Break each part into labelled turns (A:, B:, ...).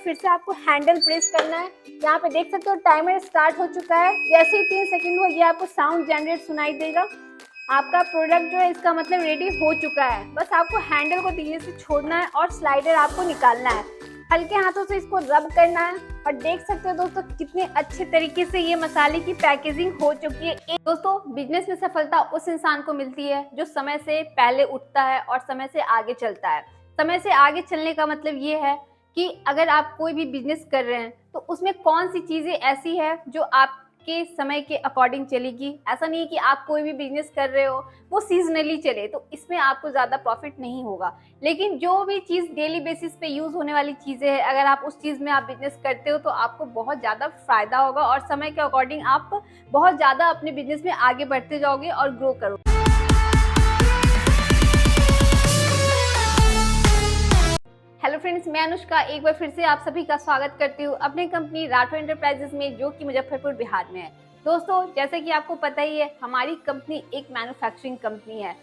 A: फिर से आपको हैंडल प्रेस करना है। यहाँ पे देख सकते हो टाइमर स्टार्ट हो चुका है। जैसे ही 3 सेकंड हो ये आपको साउंड जनरेट सुनाई देगा। आपका प्रोडक्ट जो है इसका मतलब रेडी हो चुका है। बस आपको हैंडल को धीरे से छोड़ना है और स्लाइडर आपको निकालना है। हल्के हाथों से इसको रब करना है और देख सकते हो दोस्तों कितने अच्छे तरीके से ये मसाले की पैकेजिंग हो चुकी है। दोस्तों बिजनेस में सफलता उस इंसान को मिलती है जो समय से पहले उठता है और समय से आगे चलता है। समय से आगे चलने का मतलब ये है कि अगर आप कोई भी बिजनेस कर रहे हैं तो उसमें कौन सी चीजें ऐसी है जो आपके समय के अकॉर्डिंग चलेगी। ऐसा नहीं है कि आप कोई भी बिजनेस कर रहे हो वो सीजनली चले तो इसमें आपको ज्यादा प्रॉफिट नहीं होगा। लेकिन जो भी चीज डेली बेसिस पे यूज होने वाली चीजें हैं, अगर आप उस चीज में आप बिजनेस करते हो तो आपको बहुत ज्यादा फायदा होगा और समय के अकॉर्डिंग आप बहुत ज्यादा अपने बिजनेस में आगे बढ़ते जाओगे और ग्रो करोगे। हेलो फ्रेंड्स, मैं अनुष्का एक बार फिर से आप सभी का स्वागत करती हूँ अपनी कंपनी राठौर एंटरप्राइजेस में, जो कि मुजफ्फरपुर बिहार में है। दोस्तों जैसे कि आपको पता ही है, हमारी कंपनी एक मैन्युफैक्चरिंग कंपनी है।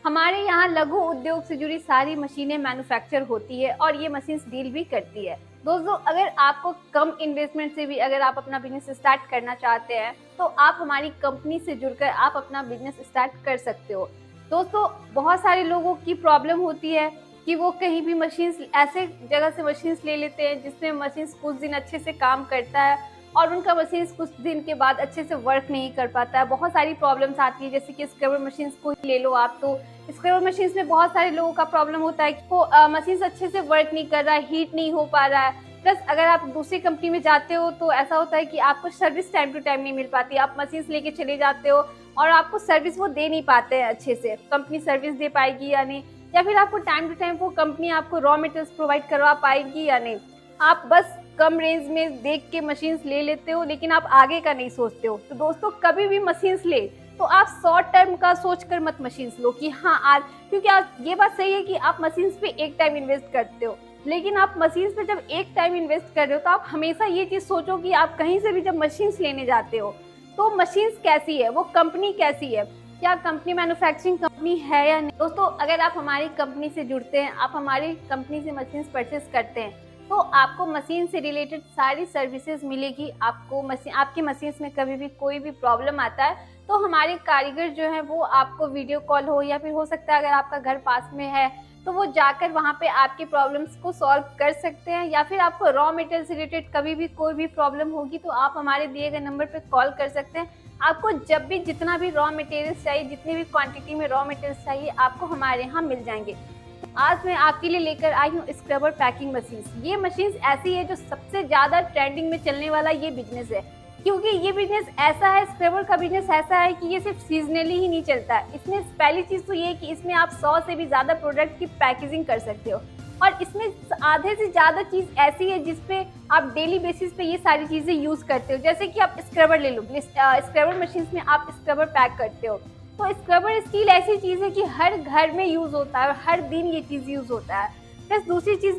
A: हमारे यहाँ लघु उद्योग से जुड़ी सारी मशीनें मैन्युफैक्चर होती है और ये मशीन डील भी करती है। दोस्तों अगर आपको कम इन्वेस्टमेंट से भी अगर आप अपना बिजनेस स्टार्ट करना चाहते हैं तो आप हमारी कंपनी से जुड़कर आप अपना बिजनेस स्टार्ट कर सकते हो। दोस्तों बहुत सारे लोगों की प्रॉब्लम होती है कि वो कहीं भी मशीन्स ऐसे जगह से मशीन्स ले लेते हैं जिसमें मशीन्स कुछ दिन अच्छे से काम करता है और उनका मशीन्स कुछ दिन के बाद अच्छे से वर्क नहीं कर पाता है। बहुत सारी प्रॉब्लम्स आती है, जैसे कि स्क्रबर मशीन्स को ही ले लो आप, तो स्क्रबर मशीन्स में बहुत सारे लोगों का प्रॉब्लम होता है कि वो मशीन्स अच्छे से वर्क नहीं कर रहा है, हीट नहीं हो पा रहा है। प्लस अगर आप दूसरी कंपनी में जाते हो तो ऐसा होता है कि आपको सर्विस टाइम टू टाइम नहीं मिल पाती। आप मशीन्स लेके चले जाते हो और आपको सर्विस वो दे नहीं पाते हैं अच्छे से, कंपनी सर्विस दे पाएगी या नहीं, या फिर आपको टाइम टू टाइम वो कंपनी आपको रॉ मटेरियल्स प्रोवाइड करवा पाएगी या नहीं। आप बस कम रेंज में देख के मशीन्स ले लेते हो लेकिन आप आगे का नहीं सोचते हो। तो दोस्तों कभी भी मशीन्स ले तो आप शॉर्ट टर्म का सोचकर मत मशीन्स लो कि हाँ आज, क्योंकि आज ये बात सही है कि आप मशीन्स पे एक टाइम इन्वेस्ट करते हो, लेकिन आप मशीन्स पे जब एक टाइम इन्वेस्ट कर रहे हो तो आप हमेशा ये चीज सोचो कि आप कहीं से भी जब मशीन्स लेने जाते हो तो मशीन्स कैसी है, वो कंपनी कैसी है, क्या कंपनी मैन्युफैक्चरिंग कंपनी है या नहीं। दोस्तों अगर आप हमारी कंपनी से जुड़ते हैं, आप हमारी कंपनी से मशीन्स परचेस करते हैं तो आपको मशीन से रिलेटेड सारी सर्विसेज मिलेगी। आपको मशीन, आपकी मशीन्स में कभी भी कोई भी प्रॉब्लम आता है तो हमारे कारीगर जो है वो आपको वीडियो कॉल हो या फिर हो सकता है अगर आपका घर पास में है तो वो जाकर वहाँ पे आपकी प्रॉब्लम्स को सॉल्व कर सकते हैं। या फिर आपको रॉ मटेरियल से रिलेटेड कभी भी कोई भी प्रॉब्लम होगी तो आप हमारे दिए गए नंबर पे कॉल कर सकते हैं। आपको जब भी जितना भी रॉ मटेरियल्स चाहिए, जितनी भी क्वांटिटी में रॉ मटेरियल्स चाहिए, आपको हमारे यहाँ मिल जाएंगे। आज मैं आपके लिए लेकर आई हूँ स्क्रबर पैकिंग मशीन। ये मशीन ऐसी है जो सबसे ज्यादा ट्रेंडिंग में चलने वाला ये बिजनेस है, क्योंकि ये बिजनेस ऐसा है, स्क्रबर का बिजनेस ऐसा है कि ये सिर्फ सीजनली ही नहीं चलता है। इसमें पहली चीज तो ये है कि इसमें आप 100 से भी ज्यादा प्रोडक्ट की पैकेजिंग कर सकते हो और इसमें आधे से ज्यादा चीज ऐसी है जिसपे आप डेली बेसिस पे ये सारी चीजें यूज करते हो। जैसे कि आप स्क्रबर ले लो, स्क्रबर मशीन में आप स्क्रबर पैक करते हो तो स्क्रबर स्टील ऐसी चीज है कि हर घर में यूज होता है और हर दिन ये चीज यूज होता है। प्लस दूसरी चीज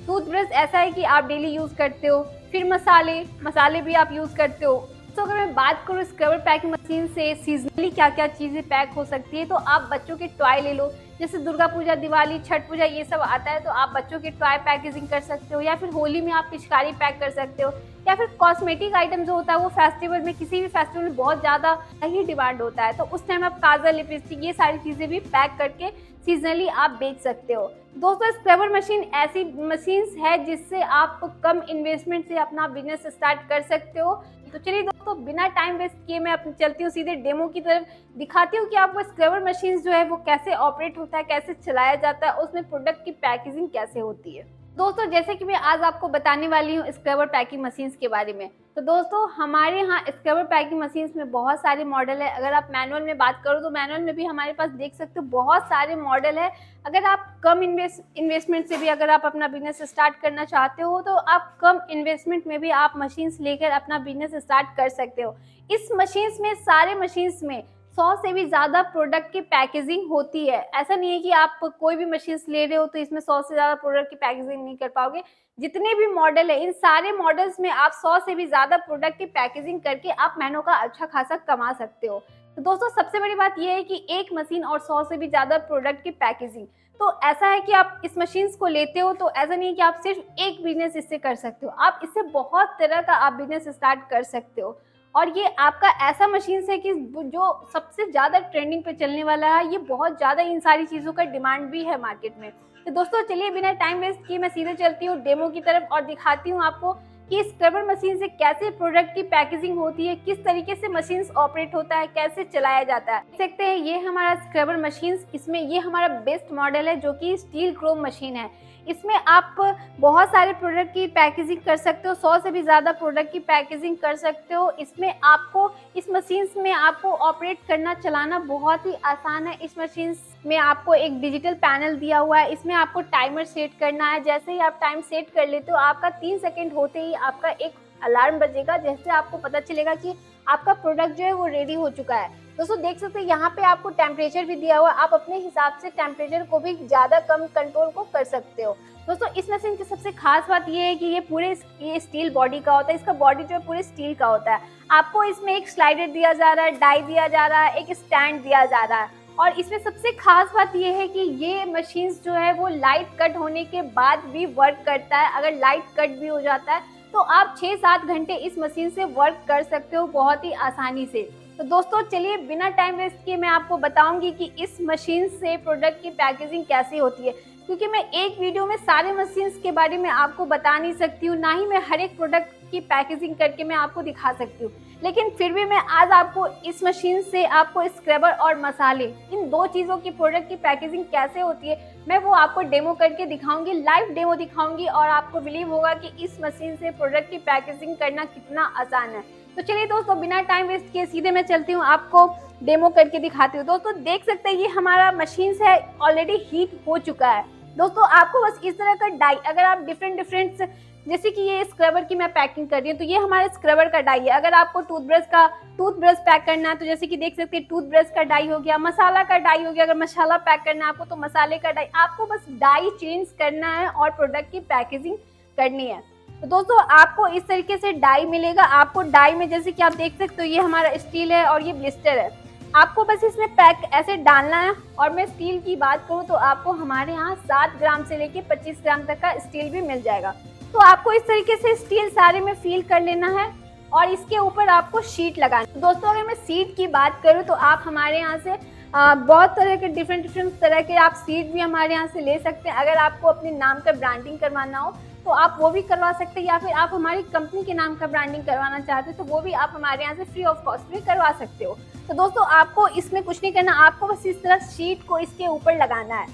A: टूथब्रश ऐसा है कि आप डेली यूज करते हो। फिर मसाले भी आप यूज करते हो। तो अगर मैं बात करूँ स्क्रबर पैकिंग मशीन से सीजनली क्या क्या चीजें पैक हो सकती है, तो आप बच्चों के टॉय ले लो, जैसे दुर्गा पूजा, दिवाली, छठ पूजा ये सब आता है तो आप बच्चों के टॉय पैकेजिंग कर सकते हो, या फिर होली में आप पिचकारी पैक कर सकते हो, या फिर कॉस्मेटिक आइटम जो होता है वो फेस्टिवल में, किसी भी फेस्टिवल में बहुत ज्यादा ही डिमांड होता है तो उस टाइम आप काजल, लिपस्टिक ये सारी चीजें भी पैक करके सीजनली आप बेच सकते हो। दोस्तों स्क्रबर मशीन ऐसी मशीन्स है जिससे आप कम इन्वेस्टमेंट से अपना बिजनेस स्टार्ट कर सकते हो। तो चलिए दोस्तों बिना टाइम वेस्ट किए मैं अपनी चलती हूँ सीधे डेमो की तरफ, दिखाती हूँ कि आपको स्क्रबर मशीन जो है वो कैसे ऑपरेट होता है, कैसे चलाया जाता है, उसमें प्रोडक्ट की पैकेजिंग कैसे होती है। दोस्तों जैसे कि मैं आज आपको बताने वाली हूँ स्क्रबर पैकिंग मशीन्स के बारे में। तो दोस्तों हमारे यहाँ स्क्रबर पैकिंग मशीन्स में बहुत सारे मॉडल है। अगर आप मैनुअल में बात करो तो मैनुअल में भी हमारे पास देख सकते हो बहुत सारे मॉडल है। अगर आप कम इन्वेस्टमेंट से भी अगर आप अपना बिजनेस स्टार्ट करना चाहते हो तो आप कम इन्वेस्टमेंट में भी आप मशीन्स लेकर अपना बिजनेस स्टार्ट कर सकते हो। इस मशीन्स में, सारे मशीन्स में 100 से भी ज्यादा प्रोडक्ट की पैकेजिंग होती है। ऐसा नहीं है कि आप कोई भी मशीन्स ले रहे हो तो इसमें 100 से ज्यादा प्रोडक्ट की पैकेजिंग नहीं कर पाओगे। जितने भी मॉडल है इन सारे मॉडल्स में आप 100 से भी ज्यादा प्रोडक्ट की पैकेजिंग करके आप महीनों का अच्छा खासा कमा सकते हो। तो दोस्तों सबसे बड़ी बात यह है कि एक मशीन और 100 से भी ज्यादा प्रोडक्ट की पैकेजिंग। तो ऐसा है कि आप इस मशीन्स को लेते हो तो ऐसा नहीं है कि आप सिर्फ एक बिजनेस इससे कर सकते हो, आप इससे बहुत तरह का आप बिजनेस स्टार्ट कर सकते हो। और ये आपका ऐसा मशीन है कि जो सबसे ज़्यादा ट्रेंडिंग पे चलने वाला है, ये बहुत ज़्यादा इन सारी चीज़ों का डिमांड भी है मार्केट में। तो दोस्तों चलिए बिना टाइम वेस्ट किए मैं सीधे चलती हूँ डेमो की तरफ और दिखाती हूँ आपको कि स्क्रबर मशीन से कैसे प्रोडक्ट की पैकेजिंग होती है, किस तरीके से मशीन ऑपरेट होता है, कैसे चलाया जाता है। देख सकते हैं ये हमारा स्क्रबर मशीन, इसमें ये हमारा बेस्ट मॉडल है जो कि स्टील क्रोम मशीन है। इसमें आप बहुत सारे प्रोडक्ट की पैकेजिंग कर सकते हो, 100 से भी ज़्यादा प्रोडक्ट की पैकेजिंग कर सकते हो। इसमें आपको इस मशीन में आपको ऑपरेट करना चलाना बहुत ही आसान है। इस मशीन में आपको एक डिजिटल पैनल दिया हुआ है, इसमें आपको टाइमर सेट करना है। जैसे ही आप टाइम सेट कर लेते हो, आपका 3 सेकेंड होते ही आपका एक अलार्म बजेगा, जैसे आपको पता चलेगा कि आपका प्रोडक्ट जो है वो रेडी हो चुका है। दोस्तों देख सकते हैं यहाँ पे आपको टेम्परेचर भी दिया हुआ है, आप अपने हिसाब से टेम्परेचर को भी ज़्यादा कम कंट्रोल को कर सकते हो। दोस्तों इस मशीन की सबसे खास बात ये है कि ये स्टील बॉडी का होता है, इसका बॉडी जो है पूरे स्टील का होता है। आपको इसमें एक स्लाइडर दिया जा रहा है, डाई दिया जा रहा है, एक स्टैंड दिया जा रहा है। और इसमें सबसे खास बात ये है कि ये मशीन्स जो है वो लाइट कट होने के बाद भी वर्क करता है। अगर लाइट कट भी हो जाता है तो आप 6-7 घंटे इस मशीन से वर्क कर सकते हो बहुत ही आसानी से। तो दोस्तों चलिए बिना टाइम वेस्ट किए मैं आपको बताऊंगी कि इस मशीन से प्रोडक्ट की पैकेजिंग कैसे होती है, क्योंकि मैं एक वीडियो में सारे मशीन्स के बारे में आपको बता नहीं सकती हूँ, ना ही मैं हर एक प्रोडक्ट की पैकेजिंग करके मैं आपको दिखा सकती हूँ। लेकिन फिर भी मैं आज आपको इस मशीन से आपको स्क्रबर और मसाले, इन दो चीज़ों की प्रोडक्ट की पैकेजिंग कैसे होती है मैं वो आपको डेमो करके दिखाऊंगी, लाइव डेमो दिखाऊंगी, और आपको बिलीव होगा कि इस मशीन से प्रोडक्ट की पैकेजिंग करना कितना आसान है। तो चलिए दोस्तों बिना टाइम वेस्ट किए सीधे मैं चलती हूँ, आपको डेमो करके दिखाती हूँ। दोस्तों देख सकते हैं ये हमारा मशीन है ऑलरेडी हीट हो चुका है। दोस्तों आपको बस इस तरह का डाई, अगर आप डिफरेंट जैसे कि ये स्क्रबर की मैं पैकिंग कर रही हूँ तो ये हमारे स्क्रबर का डाई है। अगर आपको टूथब्रश पैक करना है तो जैसे कि देख सकते हैं टूथब्रश का डाई हो गया, मसाला का डाई हो गया, अगर मसाला पैक करना है आपको तो मसाले का डाई। आपको बस डाई चेंज करना है और प्रोडक्ट की पैकेजिंग करनी है। तो दोस्तों आपको इस तरीके से डाई मिलेगा। आपको डाई में जैसे कि आप देख सकते हो ये हमारा स्टील है और ये ब्लिस्टर है। आपको बस इसमें पैक ऐसे डालना है। और मैं स्टील की बात करूँ तो आपको हमारे यहाँ 7 ग्राम से लेके 25 ग्राम तक का स्टील भी मिल जाएगा। तो आपको इस तरीके से स्टील सारे में फील कर लेना है और इसके ऊपर आपको शीट लगाना है। दोस्तों अगर मैं सीट की बात करूँ तो आप हमारे यहाँ से बहुत तरह के डिफरेंट तरह के आप सीट भी हमारे यहाँ से ले सकते हैं। अगर आपको अपने नाम का ब्रांडिंग करवाना हो तो आप वो भी करवा सकते हैं, या फिर आप हमारी कंपनी के नाम का ब्रांडिंग करवाना चाहते हो तो वो भी आप हमारे यहाँ से फ्री ऑफ कॉस्ट भी करवा सकते हो। तो दोस्तों आपको इसमें कुछ नहीं करना, आपको बस इस तरह शीट को इसके ऊपर लगाना है।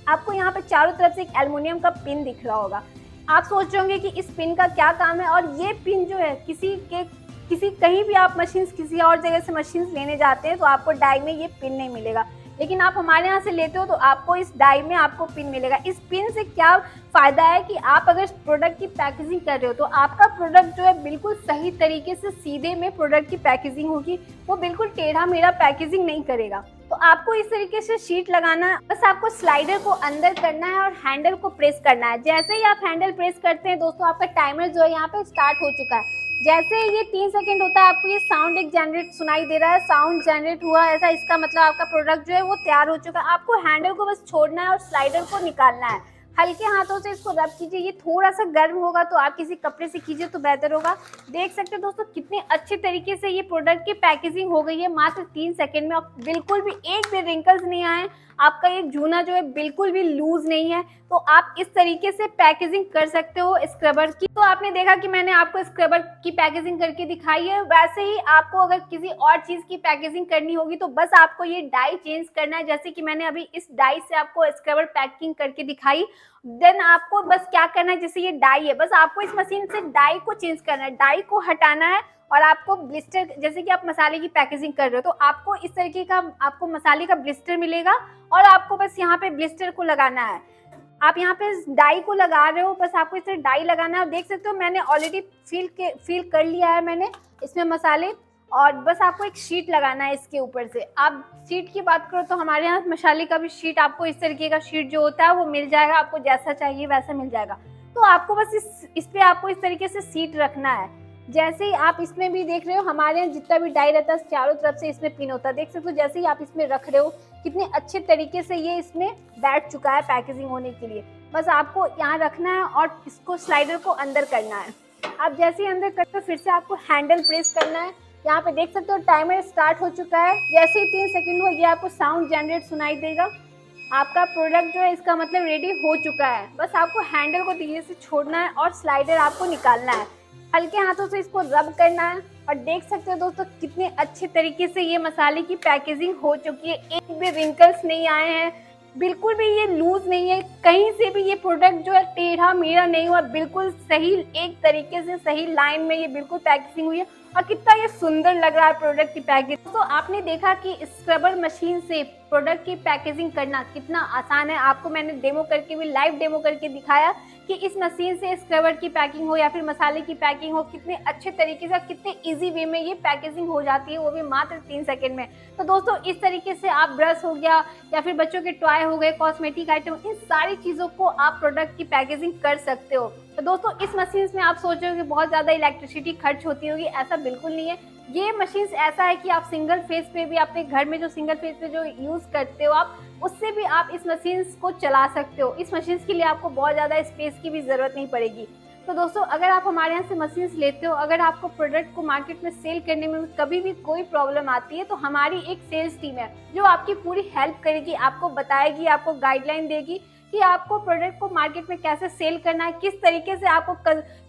A: आपको यहाँ पे चारों तरफ से एक एल्युमिनियम का पिन दिख रहा होगा। आप सोच रहे होंगे कि इस पिन का क्या काम है, और ये पिन जो है कहीं भी आप मशीन्स किसी और जगह से मशीन्स लेने जाते हैं तो आपको डाई में ये पिन नहीं मिलेगा, लेकिन आप हमारे यहाँ से लेते हो तो आपको इस डाई में आपको पिन मिलेगा। इस पिन से क्या फायदा है कि आप अगर प्रोडक्ट की पैकेजिंग कर रहे हो तो आपका प्रोडक्ट जो है बिल्कुल सही तरीके से सीधे में प्रोडक्ट की पैकेजिंग होगी, वो बिल्कुल टेढ़ा मेढ़ा पैकेजिंग नहीं करेगा। तो आपको इस तरीके से शीट लगाना है, बस आपको स्लाइडर को अंदर करना है और हैंडल को प्रेस करना है। जैसे ही आप हैंडल प्रेस करते हैं दोस्तों आपका टाइमर जो है यहाँ पे स्टार्ट हो चुका है। जैसे ये 3 सेकंड होता है आपको ये साउंड एक जनरेट सुनाई दे रहा है, साउंड जनरेट हुआ ऐसा, इसका मतलब आपका प्रोडक्ट जो है वो तैयार हो चुका है। आपको हैंडल को बस छोड़ना है और स्लाइडर को निकालना है। हल्के हाथों से इसको रब कीजिए, ये थोड़ा सा गर्म होगा तो आप किसी कपड़े से कीजिए तो बेहतर होगा। देख सकते हैं दोस्तों कितने अच्छे तरीके से ये प्रोडक्ट की पैकेजिंग हो गई है मात्र 3 सेकंड में। और बिल्कुल भी एक भी रिंकल्स नहीं आए, आपका ये जूना जो है बिल्कुल भी लूज नहीं है। तो आप इस तरीके से पैकेजिंग कर सकते हो स्क्रबर की। तो आपने देखा कि मैंने आपको स्क्रबर की पैकेजिंग करके दिखाई है, वैसे ही आपको अगर किसी और चीज की पैकेजिंग करनी होगी तो बस आपको ये डाई चेंज करना है। जैसे कि मैंने अभी इस डाई से आपको स्क्रबर पैकिंग करके दिखाई, देन आपको बस क्या करना है, जैसे ये डाई है बस आपको इस मशीन से डाई को चेंज करना है, डाई को हटाना है। और आपको ब्लिस्टर, जैसे कि आप मसाले की पैकेजिंग कर रहे हो तो आपको इस तरीके का आपको मसाले का ब्लिस्टर मिलेगा और आपको बस यहाँ पे ब्लिस्टर को लगाना है। आप यहाँ पे डाई को लगा रहे हो, बस आपको इस तरह डाई लगाना है। देख सकते हो मैंने ऑलरेडी फील कर लिया है मैंने इसमें मसाले, और बस आपको एक शीट लगाना है इसके ऊपर से। आप शीट की बात करो तो हमारे यहाँ मसाले का भी शीट, आपको इस तरीके का शीट जो होता है वो मिल जाएगा, आपको जैसा चाहिए वैसा मिल जाएगा। तो आपको बस इस पे आपको इस तरीके से शीट रखना है। जैसे ही आप इसमें भी देख रहे हो, हमारे यहाँ जितना भी डाई रहता है चारों तरफ से इसमें पिन होता है, देख सकते हो। जैसे ही आप इसमें रख रहे हो कितने अच्छे तरीके से ये इसमें बैठ चुका है पैकेजिंग होने के लिए। बस आपको यहाँ रखना है और इसको स्लाइडर को अंदर करना है। आप जैसे ही अंदर करते हो फिर से आपको हैंडल प्रेस करना है। यहाँ पे देख सकते हो टाइमर स्टार्ट हो चुका है। जैसे ही 3 सेकंड हो ये आपको साउंड जनरेट सुनाई देगा। आपका प्रोडक्ट जो है इसका मतलब रेडी हो चुका है। बस आपको हैंडल को धीरे से छोड़ना है और स्लाइडर आपको निकालना है। हल्के हाथों से इसको रब करना है और देख सकते हो दोस्तों कितने अच्छे तरीके से ये मसाले की पैकेजिंग हो चुकी है। एक भी रिंकल्स नहीं आए हैं, बिल्कुल भी ये लूज नहीं है, कहीं से भी ये प्रोडक्ट जो है टेढ़ा मेढ़ा नहीं हुआ, बिल्कुल सही एक तरीके से सही लाइन में ये बिल्कुल पैकेजिंग हुई है। और कितना ये सुंदर लग रहा है प्रोडक्ट की पैकेजिंग। तो आपने देखा कि स्क्रबर मशीन से प्रोडक्ट की पैकेजिंग करना कितना आसान है। आपको मैंने डेमो करके भी, लाइव डेमो करके दिखाया कि इस मशीन से स्क्रबर की पैकिंग हो या फिर मसाले की पैकिंग हो, कितने अच्छे तरीके से, कितने इजी वे में ये पैकेजिंग हो जाती है, वो भी मात्र 3 सेकंड में। तो दोस्तों इस तरीके से आप ब्रश हो गया या फिर बच्चों के टॉय हो गए, कॉस्मेटिक आइटम, इन सारी चीज़ों को आप प्रोडक्ट की पैकेजिंग कर सकते हो। तो दोस्तों इस मशीन में आप सोच रहे हो कि बहुत ज़्यादा इलेक्ट्रिसिटी खर्च होती होगी, ऐसा बिल्कुल नहीं है। ये मशीन ऐसा है कि आप सिंगल फेस पे भी, अपने घर में जो सिंगल फेस पे जो यूज़ करते हो आप, उससे भी आप इस मशीन को चला सकते हो। इस मशीन के लिए आपको बहुत ज़्यादा स्पेस की भी ज़रूरत नहीं पड़ेगी। तो दोस्तों अगर आप हमारे यहाँ से मशीन लेते हो, अगर आपको प्रोडक्ट को मार्केट में सेल करने में कभी भी कोई प्रॉब्लम आती है, तो हमारी एक सेल्स टीम है जो आपकी पूरी हेल्प करेगी, आपको बताएगी, आपको गाइडलाइन देगी कि आपको प्रोडक्ट को मार्केट में कैसे सेल करना है, किस तरीके से आपको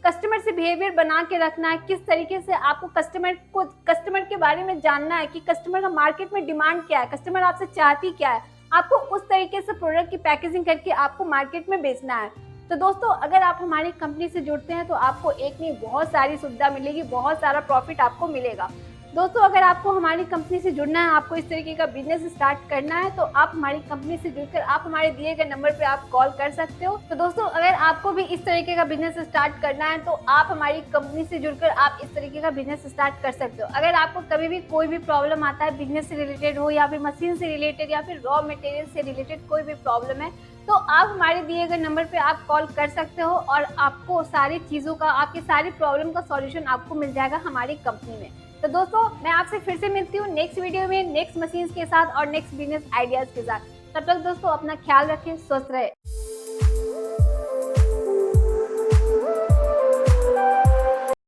A: कस्टमर से बिहेवियर बना के रखना है, किस तरीके से आपको कस्टमर के बारे में जानना है कि कस्टमर का मार्केट में डिमांड क्या है, कस्टमर आपसे चाहती क्या है। आपको उस तरीके से प्रोडक्ट की पैकेजिंग करके आपको मार्केट में बेचना है। तो दोस्तों अगर आप हमारी कंपनी से जुड़ते हैं तो आपको एक नहीं बहुत सारी सुविधा मिलेगी, बहुत सारा प्रॉफिट आपको मिलेगा। दोस्तों अगर आपको हमारी कंपनी से जुड़ना है, आपको इस तरीके का बिजनेस स्टार्ट करना है, तो आप हमारी कंपनी से जुड़कर आप हमारे दिए गए नंबर पे आप कॉल कर सकते हो। तो दोस्तों अगर आपको भी इस तरीके का बिजनेस स्टार्ट करना है तो आप हमारी कंपनी से जुड़कर आप इस तरीके का बिजनेस स्टार्ट कर सकते हो। अगर आपको कभी भी कोई भी प्रॉब्लम आता है, बिजनेस से रिलेटेड हो या फिर मशीन से रिलेटेड या फिर रॉ मटेरियल से रिलेटेड कोई भी प्रॉब्लम है, तो आप हमारे दिए गए नंबर पे आप कॉल कर सकते हो और आपको सारी चीज़ों का, आपकी सारी प्रॉब्लम का सॉल्यूशन आपको मिल जाएगा हमारी कंपनी में। तो दोस्तों मैं आपसे फिर से मिलती हूँ नेक्स्ट वीडियो में, नेक्स्ट मशीन्स के साथ और नेक्स्ट बिजनेस आइडियाज़ के साथ। तब तक दोस्तों अपना ख्याल रखें, स्वस्थ रहे।